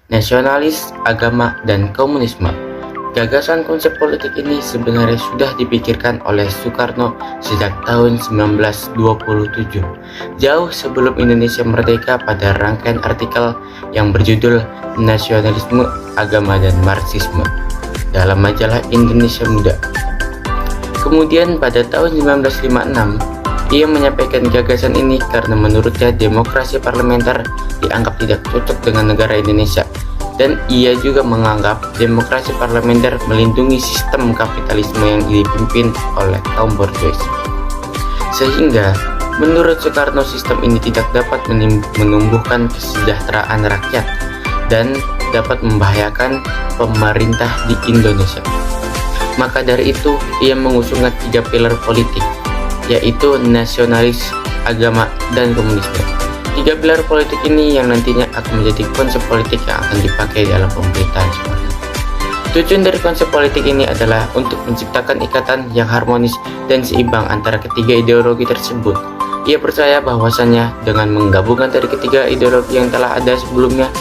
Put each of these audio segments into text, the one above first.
nasionalis, agama, dan komunisme. Gagasan konsep politik ini sebenarnya sudah dipikirkan oleh Soekarno sejak tahun 1927, jauh sebelum Indonesia merdeka, pada rangkaian artikel yang berjudul Nasionalisme, Agama, dan Marxisme dalam majalah Indonesia Muda. Kemudian pada tahun 1956, ia menyampaikan gagasan ini karena menurutnya demokrasi parlementer dianggap tidak cocok dengan negara Indonesia, dan ia juga menganggap demokrasi parlementer melindungi sistem kapitalisme yang dipimpin oleh kaum bourgeois. Sehingga menurut Soekarno sistem ini tidak dapat menumbuhkan kesejahteraan rakyat dan dapat membahayakan pemerintah di Indonesia. Maka dari itu ia mengusung 3 pilar politik, yaitu nasionalis, agama, dan komunisme. 3 pilar politik ini yang nantinya akan menjadi konsep politik yang akan dipakai dalam pemerintahan Soekarno. Tujuan dari konsep politik ini adalah untuk menciptakan ikatan yang harmonis dan seimbang antara ketiga ideologi tersebut. Ia percaya bahwasannya dengan menggabungkan dari ketiga ideologi yang telah ada sebelumnya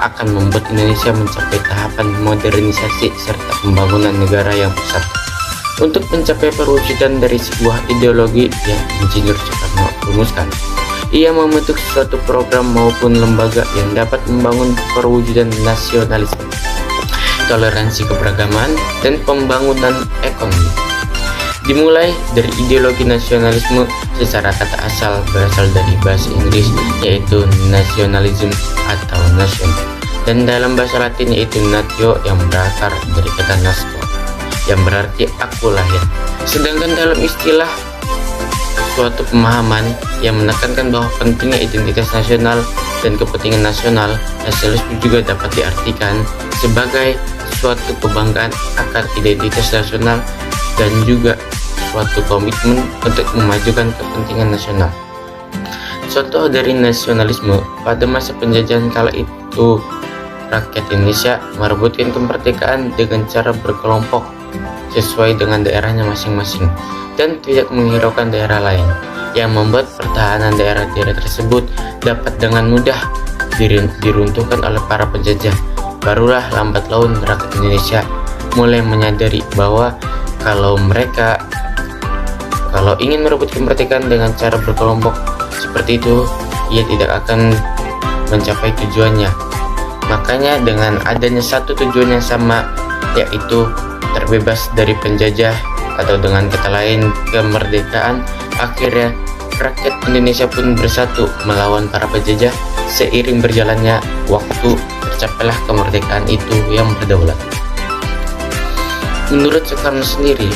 akan membuat Indonesia mencapai tahapan modernisasi serta pembangunan negara yang bersatu. Untuk mencapai perwujudan dari sebuah ideologi yang Insinyur Soekarno rumuskan, ia membentuk suatu program maupun lembaga yang dapat membangun perwujudan nasionalisme, toleransi keberagaman, dan pembangunan ekonomi. Dimulai dari ideologi nasionalisme secara kata asal berasal dari bahasa Inggris, yaitu nationalism atau national, dan dalam bahasa Latin yaitu natio yang berakar dari kata nasco yang berarti aku lahir. Sedangkan dalam istilah suatu pemahaman yang menekankan bahwa pentingnya identitas nasional dan kepentingan nasional, nasionalisme juga dapat diartikan sebagai suatu kebanggaan akan identitas nasional dan juga suatu komitmen untuk memajukan kepentingan nasional. Contoh dari nasionalisme pada masa penjajahan kala itu, rakyat Indonesia merebutkan kemerdekaan dengan cara berkelompok sesuai dengan daerahnya masing-masing dan tidak menghiraukan daerah lain, yang membuat pertahanan daerah-daerah tersebut dapat dengan mudah diruntuhkan oleh para penjajah. Barulah lambat laun rakyat Indonesia mulai menyadari bahwa kalau ingin merebut kemerdekaan dengan cara berkelompok seperti itu, ia tidak akan mencapai tujuannya. Makanya dengan adanya satu tujuan yang sama, yaitu terbebas dari penjajah, atau dengan kata lain kemerdekaan, akhirnya rakyat Indonesia pun bersatu melawan para penjajah. Seiring berjalannya waktu, tercapailah kemerdekaan itu yang berdaulat. Menurut Soekarno sendiri,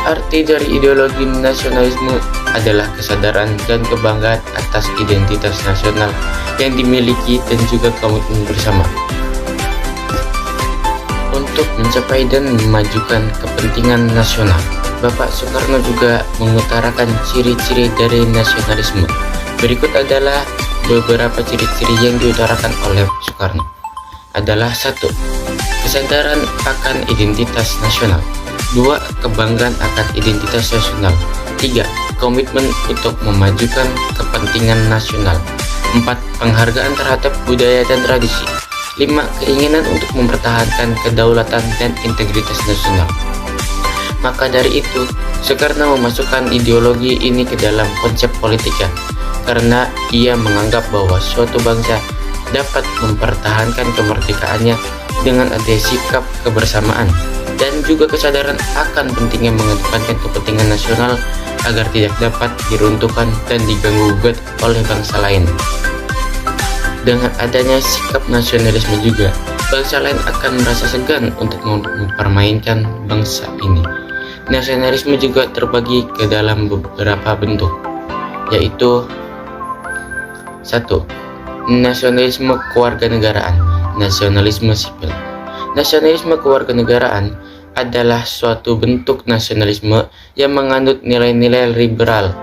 arti dari ideologi nasionalisme adalah kesadaran dan kebanggaan atas identitas nasional yang dimiliki dan juga komitmen bersama untuk mencapai dan memajukan kepentingan nasional. Bapak Soekarno juga mengutarakan ciri-ciri dari nasionalisme. Berikut adalah beberapa ciri-ciri yang diutarakan oleh Soekarno. Adalah 1. Kesadaran akan identitas nasional. 2. Kebanggaan akan identitas nasional. 3. Komitmen untuk memajukan kepentingan nasional. 4. Penghargaan terhadap budaya dan tradisi. 5. Keinginan untuk mempertahankan kedaulatan dan integritas nasional. Maka dari itu, Soekarno memasukkan ideologi ini ke dalam konsep politiknya, karena ia menganggap bahwa suatu bangsa dapat mempertahankan kemerdekaannya dengan adanya sikap kebersamaan dan juga kesadaran akan pentingnya mengedepankan kepentingan nasional agar tidak dapat diruntuhkan dan diganggu-gugat oleh bangsa lain. Dengan adanya sikap nasionalisme juga, bangsa lain akan merasa segan untuk mempermainkan bangsa ini. Nasionalisme juga terbagi ke dalam beberapa bentuk, yaitu 1. Nasionalisme kewarganegaraan, nasionalisme sipil. Nasionalisme kewarganegaraan adalah suatu bentuk nasionalisme yang menganut nilai-nilai liberal,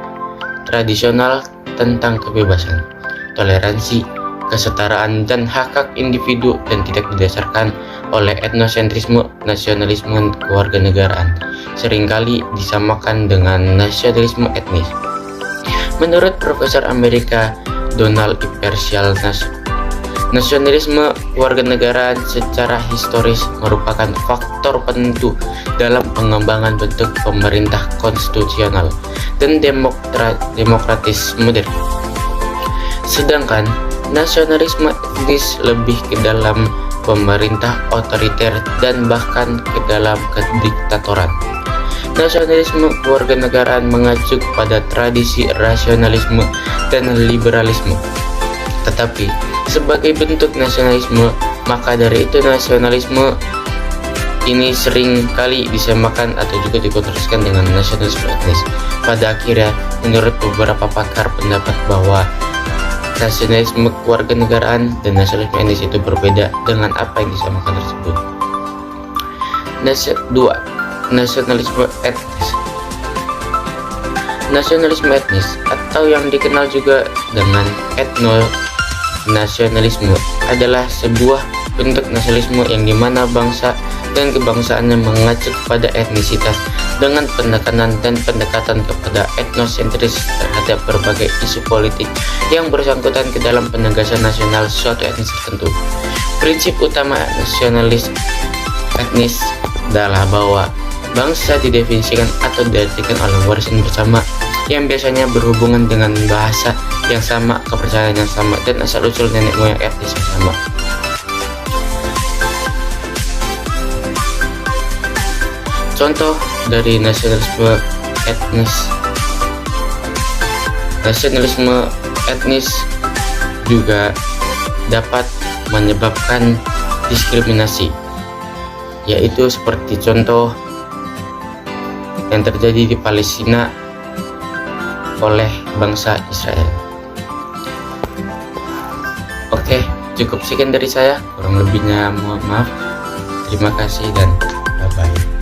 tradisional tentang kebebasan, toleransi, kesetaraan, dan hak-hak individu dan tidak didasarkan oleh etnosentrisme. Nasionalisme kewarganegaraan seringkali disamakan dengan nasionalisme etnis. Menurut Profesor Amerika Donald Ippershall, Nasionalisme kewarganegaraan secara historis merupakan faktor penentu dalam pengembangan bentuk pemerintah konstitusional dan demokratis modern. Sedangkan nasionalisme etnis lebih ke dalam pemerintah otoriter dan bahkan ke dalam kediktatoran. Nasionalisme kewarganegaraan mengacu pada tradisi rasionalisme dan liberalisme. Tetapi sebagai bentuk nasionalisme, maka dari itu nasionalisme ini sering kali disamakan atau juga dikontraskan dengan nasionalisme etnis. Pada akhirnya, menurut beberapa pakar pendapat bahwa nasionalisme kewarganegaraan dan nasionalisme etnis itu berbeda dengan apa yang disamakan tersebut. 2. Nasionalisme etnis. Nasionalisme etnis atau yang dikenal juga dengan etno-nasionalisme adalah sebuah bentuk nasionalisme yang dimana bangsa dan kebangsaannya mengacu kepada etnisitas dengan penekanan dan pendekatan kepada etnosentris terhadap berbagai isu politik yang bersangkutan ke dalam penegasan nasional suatu etnis tertentu. Prinsip utama nasionalis etnis adalah bahwa bangsa didefinisikan atau diartikan oleh warisan bersama yang biasanya berhubungan dengan bahasa yang sama, kepercayaan yang sama, dan asal-usul nenek moyang etnis yang sama. Contoh dari nasionalisme etnis juga dapat menyebabkan diskriminasi, yaitu seperti contoh yang terjadi di Palestina oleh bangsa Israel. Oke, cukup sekian dari saya, kurang lebihnya mohon maaf. Terima kasih dan bye-bye.